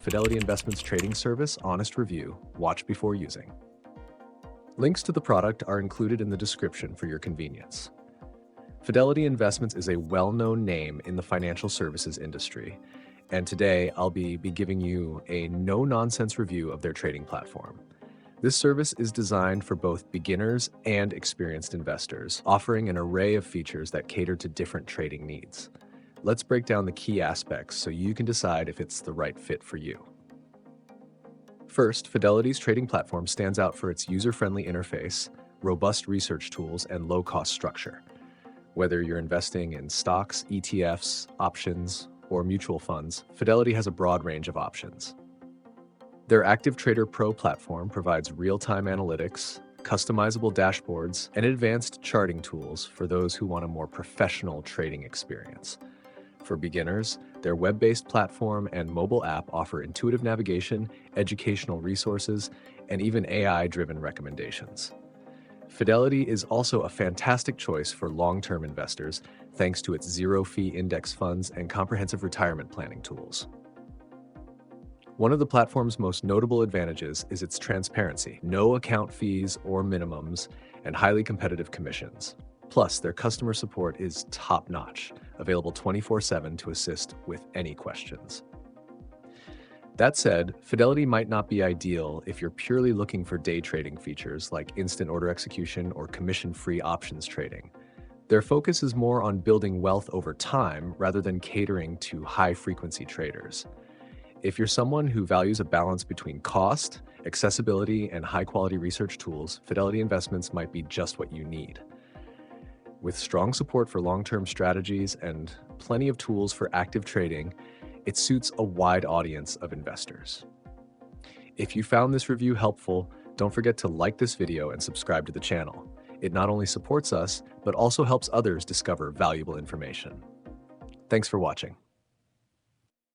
Fidelity Investments trading service, honest review, watch before using. Links to the product are included in the description for your convenience. Fidelity Investments is a well-known name in the financial services industry, and today I'll be giving you a no-nonsense review of their trading platform. This service is designed for both beginners and experienced investors, offering an array of features that cater to different trading needs. Let's break down the key aspects so you can decide if it's the right fit for you. First, Fidelity's trading platform stands out for its user-friendly interface, robust research tools, and low-cost structure. Whether you're investing in stocks, ETFs, options, or mutual funds, Fidelity has a broad range of options. Their Active Trader Pro platform provides real-time analytics, customizable dashboards, and advanced charting tools for those who want a more professional trading experience. For beginners, their web-based platform and mobile app offer intuitive navigation, educational resources, and even AI-driven recommendations. Fidelity is also a fantastic choice for long-term investors thanks to its zero-fee index funds and comprehensive retirement planning tools. One of the platform's most notable advantages is its transparency, no account fees or minimums, and highly competitive commissions. Plus, their customer support is top-notch, available 24/7 to assist with any questions. That said, Fidelity might not be ideal if you're purely looking for day trading features like instant order execution or commission-free options trading. Their focus is more on building wealth over time rather than catering to high-frequency traders. If you're someone who values a balance between cost, accessibility, and high-quality research tools, Fidelity Investments might be just what you need. With strong support for long-term strategies and plenty of tools for active trading, it suits a wide audience of investors. If you found this review helpful, don't forget to like this video and subscribe to the channel. It not only supports us, but also helps others discover valuable information. Thanks for watching.